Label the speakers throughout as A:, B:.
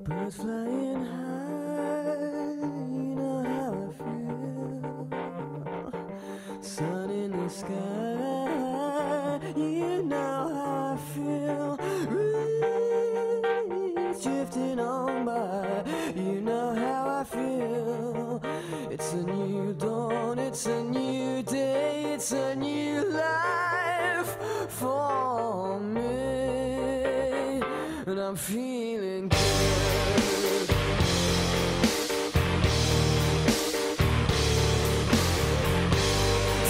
A: Birds flying high, you know how I feel. Sun in the sky, you know how I feel. Reeds drifting on by, you know how I feel. It's a new dawn, it's a new day, it's a new life for me, and I'm feeling good.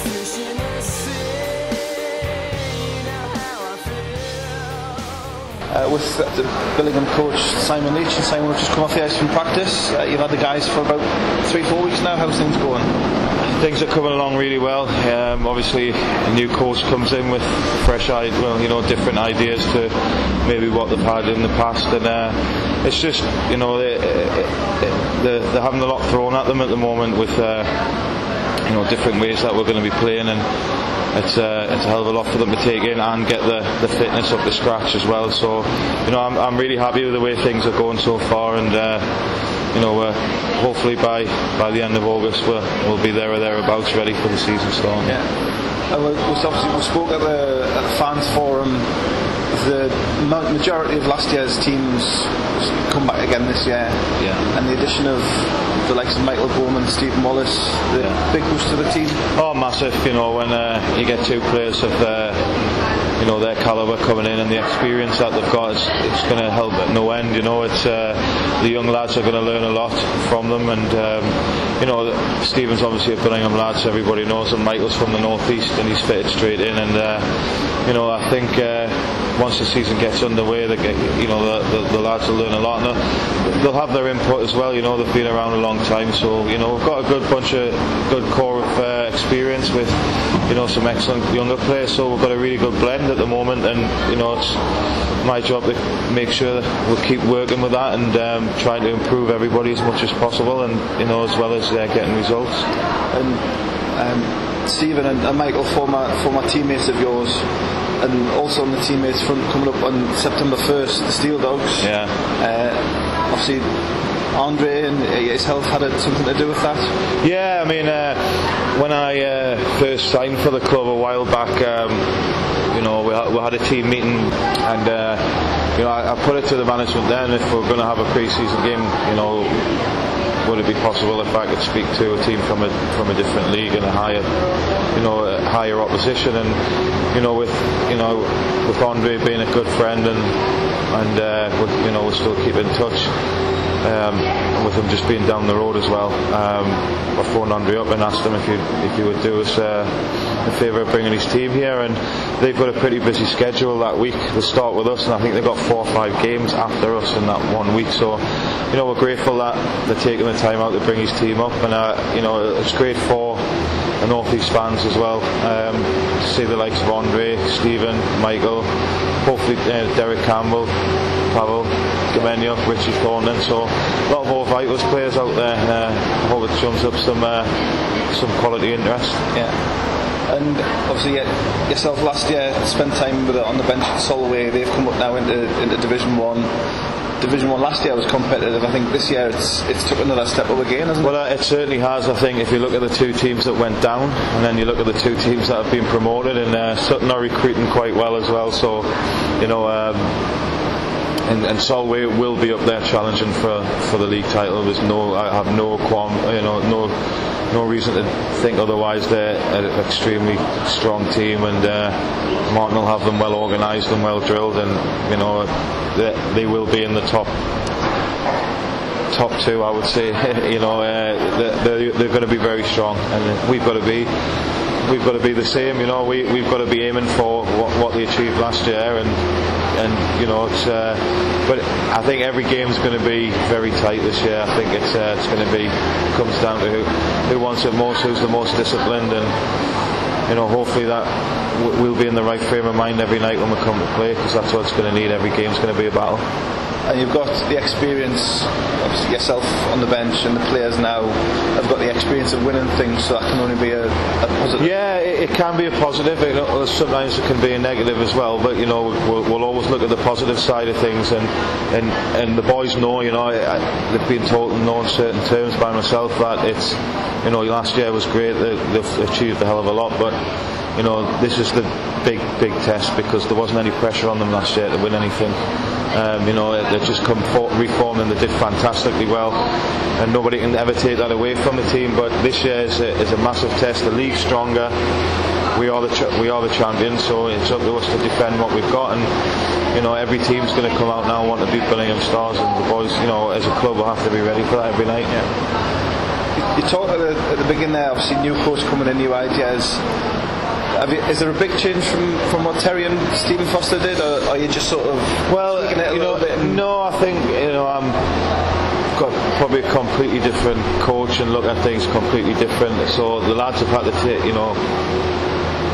A: Fish in the sea, you know how I feel.
B: With the Bilingham coach Simon Leach, and Simon has just come off the ice from practice. You've had the guys for about 3-4 weeks now. How's things going?
C: Things are coming along really well. Obviously, a new coach comes in with fresh ideas, different ideas to maybe what they've had in the past, and it's just, they're having a lot thrown at them at the moment with different ways that we're going to be playing, and it's a hell of a lot for them to take in and get the fitness up to scratch as well. So, I'm really happy with the way things are going so far, and hopefully by the end of August we'll be there or thereabouts, ready for the season start.
B: Yeah. We spoke at the fans forum. The majority of last year's teams come back again this year, and the addition of the likes of Michael Bowman, Stephen Wallace, the big boost to the team.
C: Oh, massive! When you get two players of their calibre coming in and the experience that they've got, it's going to help at no end. It's the young lads are going to learn a lot from them, and Stephen's obviously a Bilingham lad, so everybody knows him. Michael's from the northeast and he's fitted straight in, and I think once the season gets underway, the lads will learn a lot, and they'll have their input as well. They've been around a long time, so we've got a good core of experience with some excellent younger players. So we've got a really good blend at the moment, and it's my job to make sure that we'll keep working with that and trying to improve everybody as much as possible, and as well as getting results.
B: And Stephen and Michael, former teammates of yours, and also on the teammates front coming up on September 1st, the Steel Dogs.
C: Yeah.
B: Obviously, Andre and his health had something to do with that.
C: Yeah, when I first signed for the club a while back, we had a team meeting, and I put it to the management then, if we're going to have a pre-season game, would it be possible if I could speak to a team from a different league and a higher opposition, and with Andre being a good friend, and we'll still keep in touch. With him just being down the road as well, I phoned Andre up and asked him if he would do us a favour of bringing his team here, and they've got a pretty busy schedule that week. They start with us, and I think they've got 4 or 5 games after us in that 1 week, so we're grateful that they're taking the time out to bring his team up, and it's great for the North East fans as well, to see the likes of Andre, Stephen, Michael, hopefully Derek Campbell, Pavel, Gamenio, Richie Thornton, so a lot of All Vitals players out there. I hope it jumps up some quality interest.
B: Yeah. And obviously yourself last year spent time with it on the bench at Solway. They've come up now into Division 1. Division 1 last year was competitive. I think this year it's took another step up again, hasn't it?
C: Well, it certainly has. I think if you look at the 2 teams that went down, and then you look at the 2 teams that have been promoted, and Sutton are recruiting quite well as well, so and Solway will be up there challenging for the league title. I have no qualm, no reason to think otherwise. They're an extremely strong team, and Martin will have them well organised and well drilled, and they will be in the top 2, I would say. They're going to be very strong, and we've got to be the same. We've got to be aiming for what they achieved last year, and it's. But I think every game's going to be very tight this year. I think it's going to be comes down to who wants it most, who's the most disciplined, and hopefully that we'll be in the right frame of mind every night when we come to play, because that's what it's going to need. Every game's going to be a battle.
B: and you've got the experience, obviously yourself on the bench, and the players now have got the experience of winning things, so that can only be a positive.
C: Yeah, it can be a positive. Sometimes it can be a negative as well, but we'll always look at the positive side of things, and the boys know, they've been told in no uncertain terms by myself that it's, last year was great, they've achieved a hell of a lot, but this is the big test, because there wasn't any pressure on them last year to win anything. They just come reformed, and they did fantastically well, and nobody can ever take that away from the team. But this year is a massive test. The league's stronger. We are the champions, so it's up to us to defend what we've got. And every team's going to come out now and want to beat Bilingham Stars, and the boys, as a club, will have to be ready for that every night.
B: You talked at the beginning there, obviously new coach coming in, new ideas. Is there a big change from what Terry and Stephen Foster did, or are you just sort of tweaking it a little bit?
C: No, I think I've got probably a completely different coach and look at things completely different. So the lads have had to take,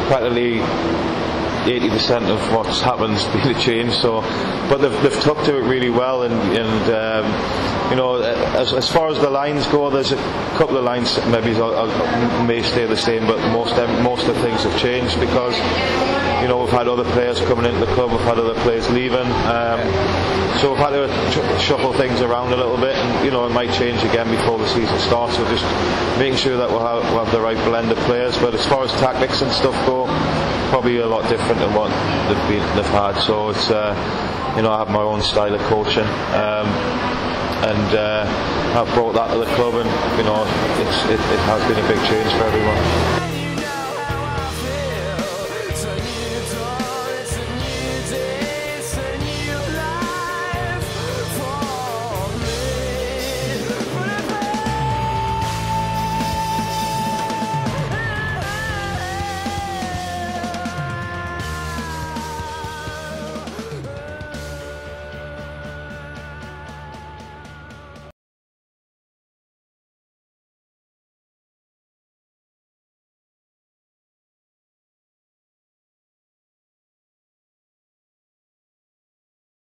C: practically 80% of what's happened's been a change. So, but they've took to it really well, and as far as the lines go, there's a couple of lines maybe may stay the same, but most of the things have changed, because we've had other players coming into the club, we've had other players leaving, so we've had to shuffle things around a little bit, and it might change again before the season starts. So just making sure that we'll have the right blend of players. But as far as tactics and stuff go, probably a lot different than what they've had. So it's I have my own style of coaching, and I've brought that to the club, and it has been a big change for everyone.